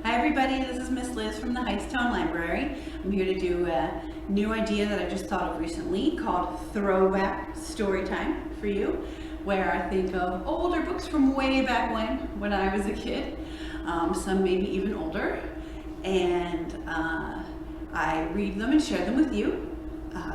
Hi everybody, this is Miss Liz from the Hightstown Library. I'm here to do a new idea that I just thought of recently called Throwback Storytime for you, where I think of older books from way back when I was a kid, some maybe even older, and I read them and share them with you.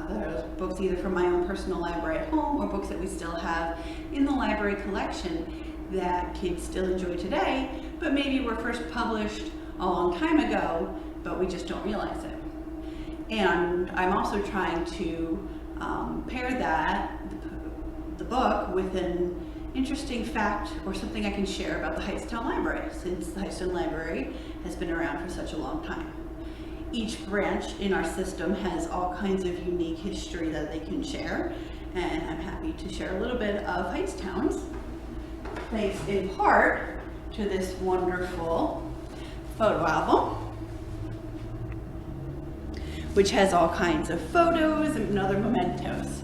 There's books either from my own personal library at home or books that we still have in the library collection that kids still enjoy today, but maybe were first published a long time ago, but we just don't realize it. And I'm also trying to pair the book with an interesting fact or something I can share about the Hightstown Library, since the Hightstown Library has been around for such a long time. Each branch in our system has all kinds of unique history that they can share, and I'm happy to share a little bit of Hightstown's, thanks in part to this wonderful photo album, which has all kinds of photos and other mementos.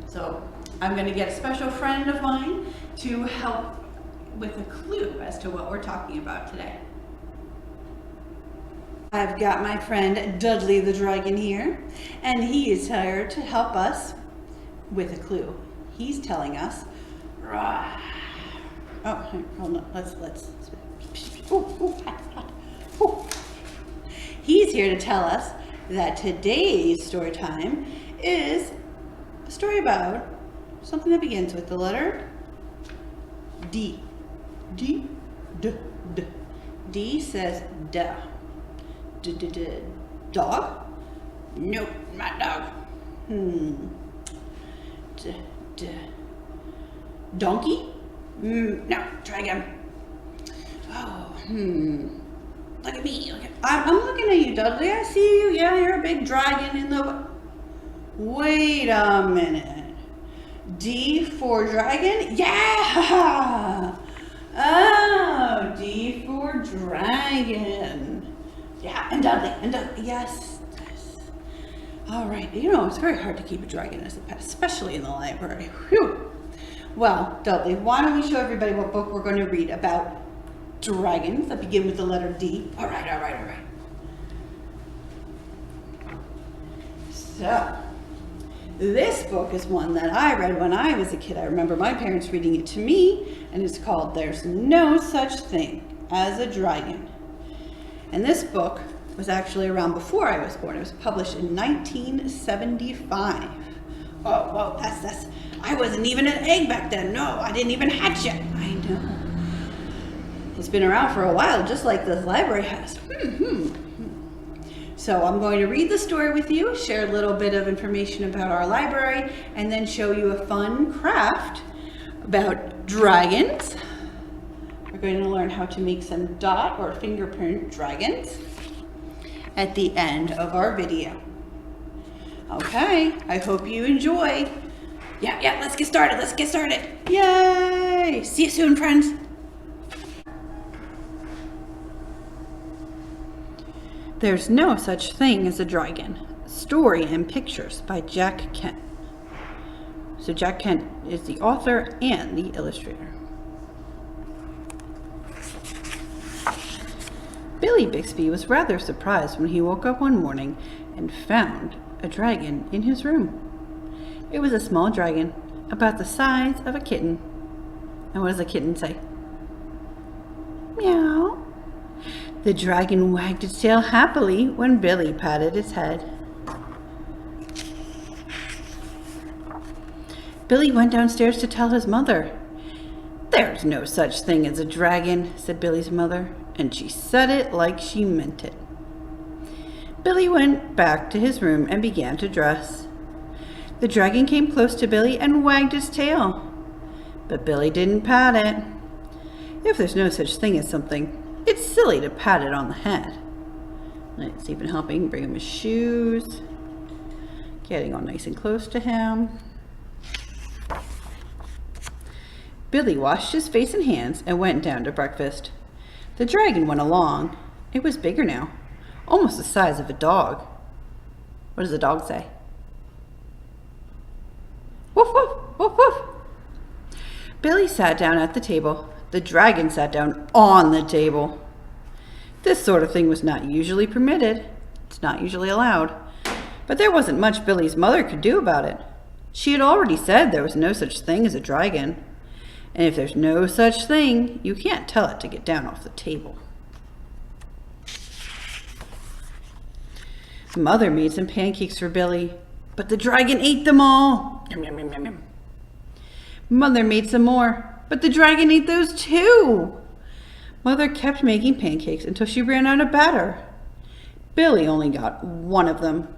So I'm going to get a special friend of mine to help with a clue as to what we're talking about today. I've got my friend Dudley the Dragon here, and he is here to help us with a clue. He's telling us, oh, hold on, let's, he's here to tell us that today's story time is a story about something that begins with the letter D. D, D, D. D says duh. Dog? Nope, not dog. Donkey? No, try again. Oh, look at me. I'm looking at you, Dudley. I see you. Yeah, you're a big dragon in the... Wait a minute. D for dragon? Yeah! Oh, D for dragon. Yeah, and Dudley, yes. All right, you know, it's very hard to keep a dragon as a pet, especially in the library. Whew. Well, Dudley, why don't we show everybody what book we're going to read about dragons that begin with the letter D. All right. So, this book is one that I read when I was a kid. I remember my parents reading it to me, and it's called There's No Such Thing as a Dragon. And this book was actually around before I was born. It was published in 1975. Oh, whoa, that's, I wasn't even an egg back then. No, I didn't even hatch yet. I know. It's been around for a while, just like this library has. So I'm going to read the story with you, share a little bit of information about our library, and then show you a fun craft about dragons. We're going to learn how to make some dot or fingerprint dragons at the end of our video. Okay, I hope you enjoy. Yeah, let's get started. Yay! See you soon, friends. There's No Such Thing as a Dragon. Story and pictures by Jack Kent. So Jack Kent is the author and the illustrator. Billy Bixby was rather surprised when he woke up one morning and found a dragon in his room. It was a small dragon, about the size of a kitten. And what does a kitten say? Meow. The dragon wagged its tail happily when Billy patted its head. Billy went downstairs to tell his mother. There's no such thing as a dragon, said Billy's mother, and she said it like she meant it. Billy went back to his room and began to dress. The dragon came close to Billy and wagged its tail, but Billy didn't pat it. If there's no such thing as something, it's silly to pat it on the head. It's even helping bring him his shoes, getting all nice and close to him. Billy washed his face and hands and went down to breakfast. The dragon went along. It was bigger now, almost the size of a dog. What does the dog say? Woof, woof, woof, woof. Billy sat down at the table. The dragon sat down on the table. This sort of thing was not usually permitted. It's not usually allowed. But there wasn't much Billy's mother could do about it. She had already said there was no such thing as a dragon. And if there's no such thing, you can't tell it to get down off the table. Mother made some pancakes for Billy, but the dragon ate them all. Yum, yum, yum, yum, yum. Mother made some more, but the dragon ate those too. Mother kept making pancakes until she ran out of batter. Billy only got one of them,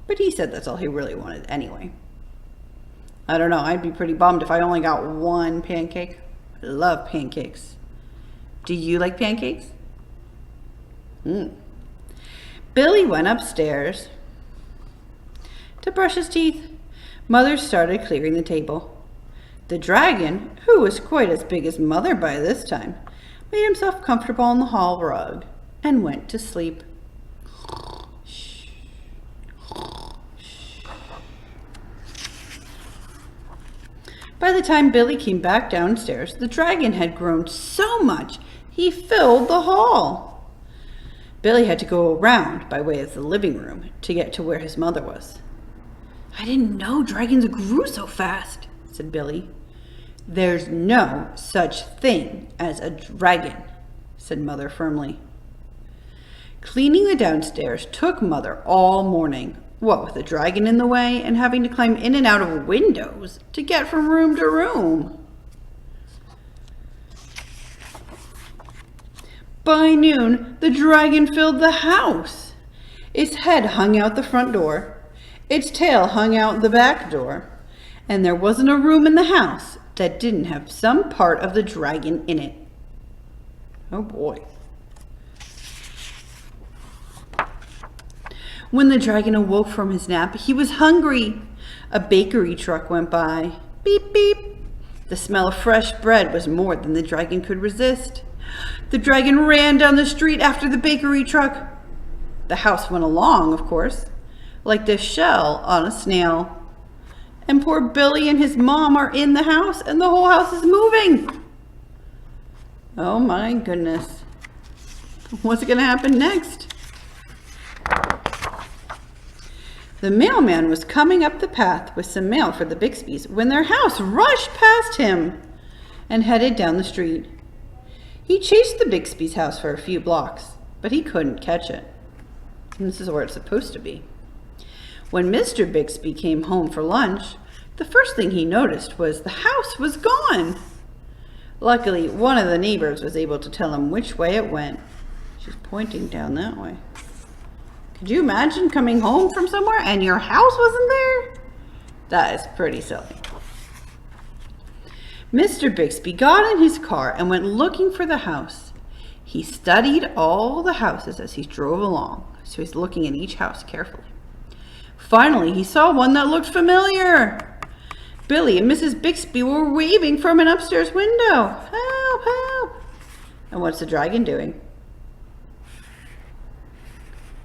but he said that's all he really wanted anyway. I don't know, I'd be pretty bummed if I only got one pancake. I love pancakes. Do you like pancakes? Billy went upstairs to brush his teeth. Mother started clearing the table. The dragon, who was quite as big as Mother by this time, made himself comfortable on the hall rug and went to sleep. By the time Billy came back downstairs, the dragon had grown so much he filled the hall. Billy had to go around by way of the living room to get to where his mother was. "I didn't know dragons grew so fast," said Billy. "There's no such thing as a dragon," said Mother firmly. Cleaning the downstairs took Mother all morning, what with the dragon in the way and having to climb in and out of windows to get from room to room. By noon, the dragon filled the house. Its head hung out the front door, its tail hung out the back door, and there wasn't a room in the house that didn't have some part of the dragon in it. Oh boy. When the dragon awoke from his nap, he was hungry. A bakery truck went by. Beep, beep. The smell of fresh bread was more than the dragon could resist. The dragon ran down the street after the bakery truck. The house went along, of course, like the shell on a snail. And poor Billy and his mom are in the house, and the whole house is moving. Oh my goodness. What's going to happen next? The mailman was coming up the path with some mail for the Bixbys when their house rushed past him and headed down the street. He chased the Bixby's house for a few blocks, but he couldn't catch it. And this is where it's supposed to be. When Mr. Bixby came home for lunch, the first thing he noticed was the house was gone. Luckily, one of the neighbors was able to tell him which way it went. She's pointing down that way. Could you imagine coming home from somewhere and your house wasn't there? That is pretty silly. Mr. Bixby got in his car and went looking for the house. He studied all the houses as he drove along, so he's looking at each house carefully. Finally, he saw one that looked familiar. Billy and Mrs. Bixby were waving from an upstairs window. Help, help. And what's the dragon doing?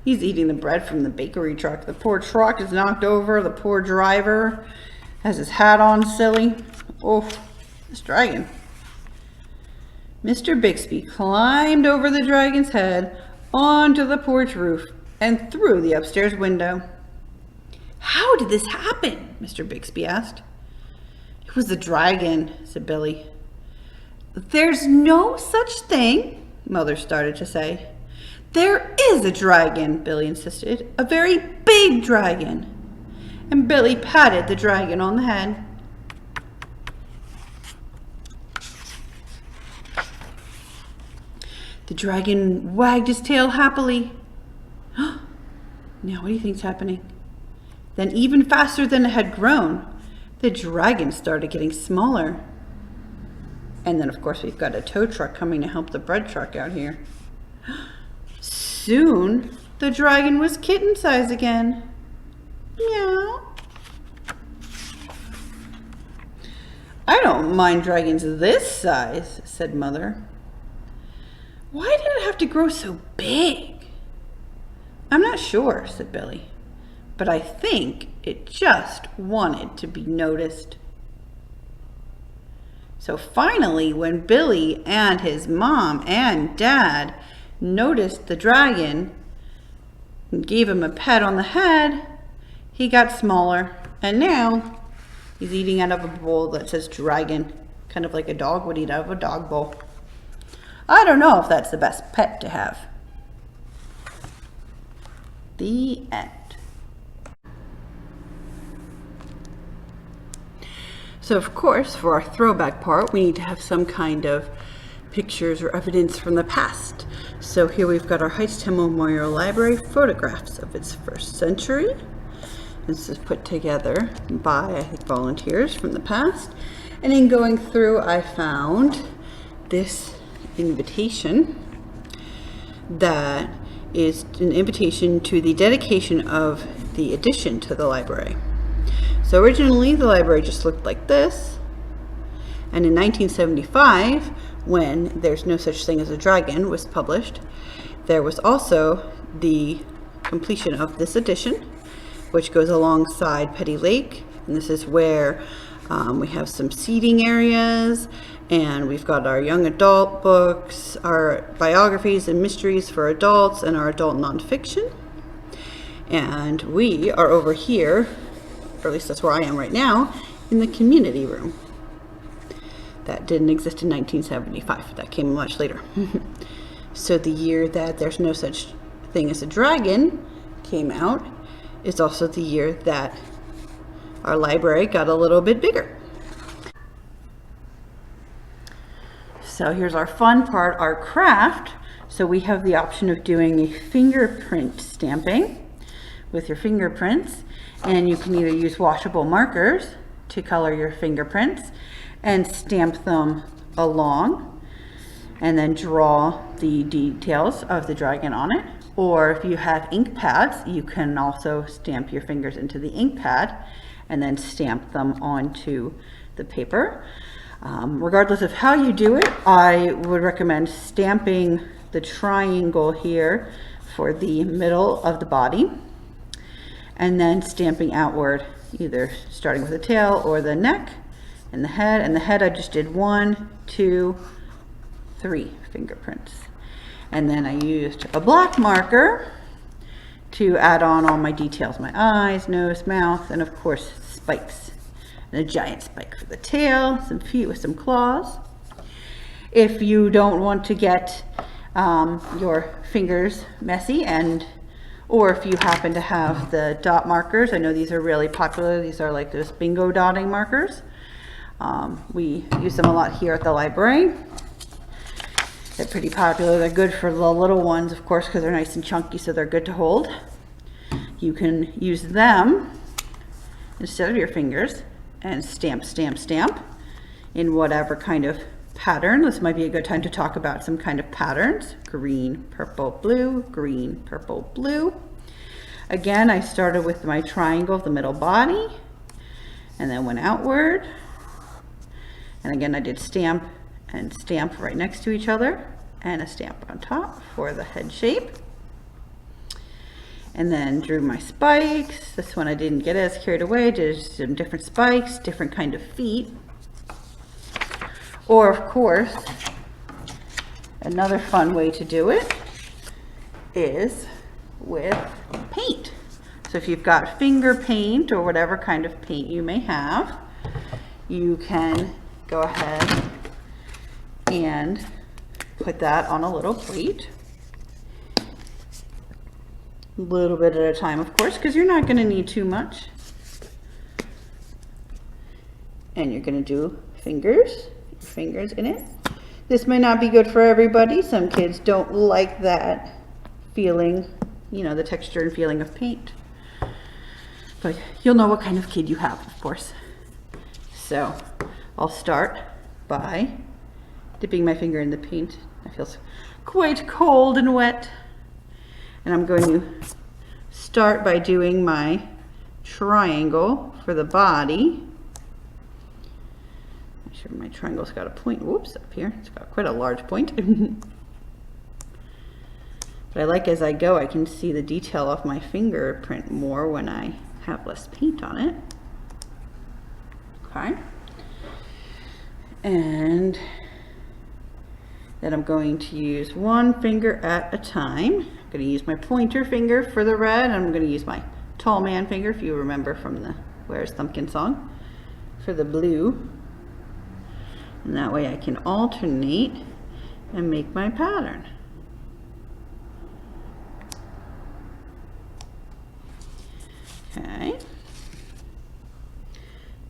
He's eating the bread from the bakery truck. The poor truck is knocked over. The poor driver has his hat on silly. Oh, this dragon. Mr. Bixby climbed over the dragon's head onto the porch roof and through the upstairs window. "How did this happen?" Mr. Bixby asked. "It was the dragon," said Billy. "There's no such thing," Mother started to say. "There is a dragon," Billy insisted. "A very big dragon." And Billy patted the dragon on the head. The dragon wagged his tail happily. Now what do you think's happening? Then even faster than it had grown, the dragon started getting smaller. And then of course we've got a tow truck coming to help the bread truck out here. Soon the dragon was kitten size again. Meow. "I don't mind dragons this size," said Mother. "Why did it have to grow so big?" "I'm not sure," said Billy, "but I think it just wanted to be noticed." So finally, when Billy and his mom and dad noticed the dragon and gave him a pat on the head, he got smaller, and now he's eating out of a bowl that says dragon, kind of like a dog would eat out of a dog bowl. I don't know if that's the best pet to have. The end. So of course, for our throwback part, we need to have some kind of pictures or evidence from the past. So here we've got our Hightstown Memorial Library photographs of its first century. This is put together by, I think, volunteers from the past. And in going through, I found this invitation that is an invitation to the dedication of the addition to the library. So originally the library just looked like this, and in 1975, when There's No Such Thing as a Dragon was published, there was also the completion of this edition, which goes alongside Petty Lake, and this is where we have some seating areas, and we've got our young adult books, our biographies and mysteries for adults, and our adult nonfiction. And we are over here, or at least that's where I am right now, in the community room. That didn't exist in 1975. That came much later. So the year that There's No Such Thing as a Dragon came out is also the year that our library got a little bit bigger. So here's our fun part, our craft. So we have the option of doing a fingerprint stamping with your fingerprints, and you can either use washable markers to color your fingerprints and stamp them along and then draw the details of the dragon on it. Or if you have ink pads, you can also stamp your fingers into the ink pad and then stamp them onto the paper. Regardless of how you do it, I would recommend stamping the triangle here for the middle of the body and then stamping outward, either starting with the tail or the neck and the head. And the head, I just did 1, 2, 3 fingerprints. And then I used a black marker to add on all my details, my eyes, nose, mouth, and of course spikes. And a giant spike for the tail, some feet with some claws. If you don't want to get your fingers messy, or if you happen to have the dot markers, I know these are really popular. These are like those bingo dotting markers. We use them a lot here at the library. They're pretty popular. They're good for the little ones, of course, because they're nice and chunky, so they're good to hold. You can use them instead of your fingers and stamp, stamp, stamp in whatever kind of pattern. This might be a good time to talk about some kind of patterns. Green, purple, blue, green, purple, blue. Again, I started with my triangle of the middle body and then went outward. And again, I did stamp and stamp right next to each other and a stamp on top for the head shape. And then drew my spikes. This one I didn't get as carried away, did some different spikes, different kind of feet. Or of course, another fun way to do it is with paint. So if you've got finger paint or whatever kind of paint you may have, you can go ahead and put that on a little plate. A little bit at a time, of course, because you're not going to need too much. And you're going to do fingers in it. This may not be good for everybody. Some kids don't like that feeling, you know, the texture and feeling of paint. But you'll know what kind of kid you have, of course. So I'll start by dipping my finger in the paint. It feels quite cold and wet. And I'm going to start by doing my triangle for the body. Make sure my triangle's got a point. Whoops, up here. It's got quite a large point. But I like as I go, I can see the detail of my fingerprint more when I have less paint on it. Okay. And then I'm going to use one finger at a time. I'm going to use my pointer finger for the red. I'm going to use my tall man finger, if you remember from the Where's Thumbkin song, for the blue. And that way I can alternate and make my pattern. Okay.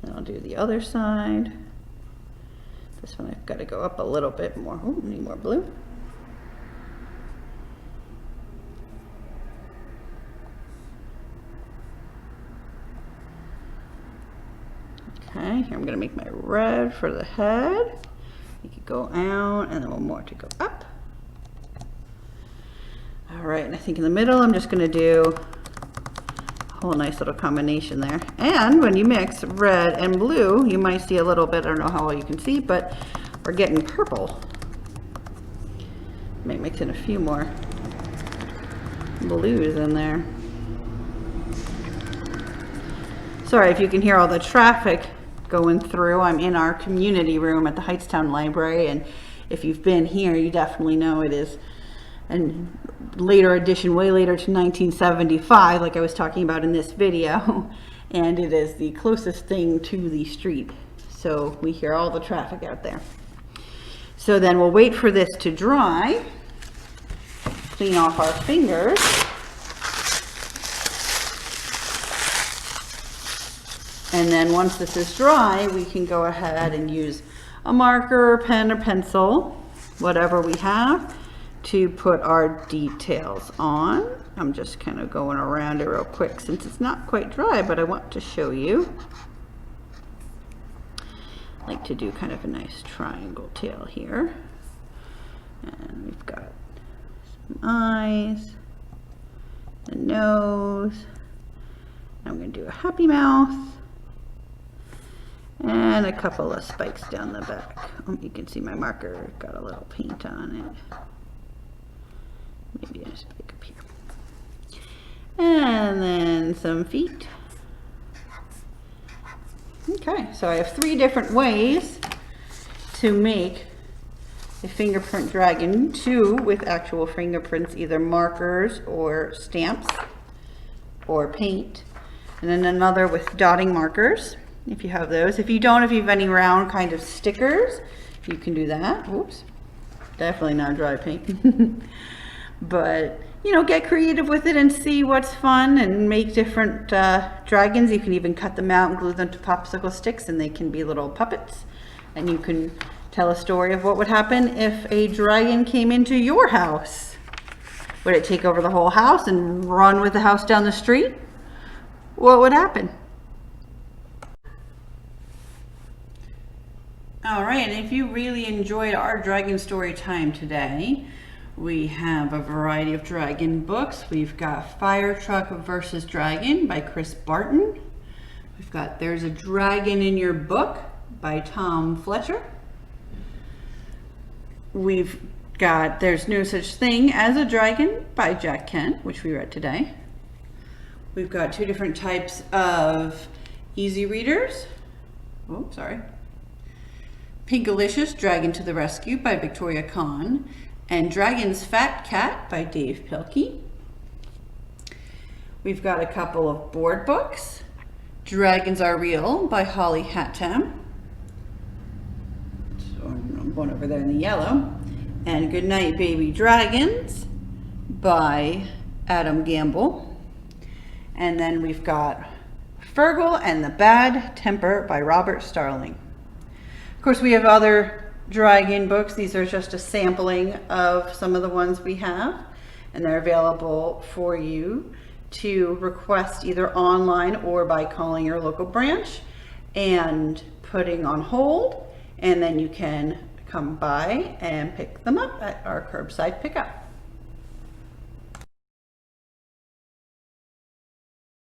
Then I'll do the other side. This one I've got to go up a little bit more. Oh, need more blue. Okay, here I'm going to make my red for the head. You could go out and then one more to go up. All right, and I think in the middle I'm just going to do a whole nice little combination there. And when you mix red and blue, you might see a little bit, I don't know how well you can see, but we're getting purple. Might mix in a few more blues in there. Sorry if you can hear all the traffic going through. I'm in our community room at the Hightstown Library, and if you've been here, you definitely know it is a later edition, way later to 1975, like I was talking about in this video, and it is the closest thing to the street, so we hear all the traffic out there. So then we'll wait for this to dry, clean off our fingers. And then once this is dry, we can go ahead and use a marker, pen, or pencil, whatever we have, to put our details on. I'm just kind of going around it real quick since it's not quite dry, but I want to show you. I like to do kind of a nice triangle tail here. And we've got some eyes, the nose. I'm going to do a happy mouth. And a couple of spikes down the back. Oh, you can see my marker got a little paint on it. Maybe a spike up here. And then some feet. Okay, so I have 3 different ways to make a fingerprint dragon. 2 with actual fingerprints, either markers or stamps or paint. And then another with dotting markers, if you have those. If you don't, if you have any round kind of stickers, you can do that. Oops, definitely not dry paint. But, you know, get creative with it and see what's fun and make different dragons. You can even cut them out and glue them to popsicle sticks and they can be little puppets. And you can tell a story of what would happen if a dragon came into your house. Would it take over the whole house and run with the house down the street? What would happen? All right, and if you really enjoyed our dragon story time today, we have a variety of dragon books. We've got Fire Truck versus Dragon by Chris Barton. We've got There's a Dragon in Your Book by Tom Fletcher. We've got There's No Such Thing as a Dragon by Jack Kent, which we read today. We've got 2 different types of easy readers. Oh, sorry. Pinkalicious, Dragon to the Rescue by Victoria Kahn, and Dragon's Fat Cat by Dave Pilkey. We've got a couple of board books. Dragons Are Real by Holly Hattam. So I'm going over there in the yellow. And Goodnight Baby Dragons by Adam Gamble. And then we've got Fergal and the Bad Temper by Robert Starling. Of course, we have other dragon books. These are just a sampling of some of the ones we have, and they're available for you to request either online or by calling your local branch and putting on hold, and then you can come by and pick them up at our curbside pickup.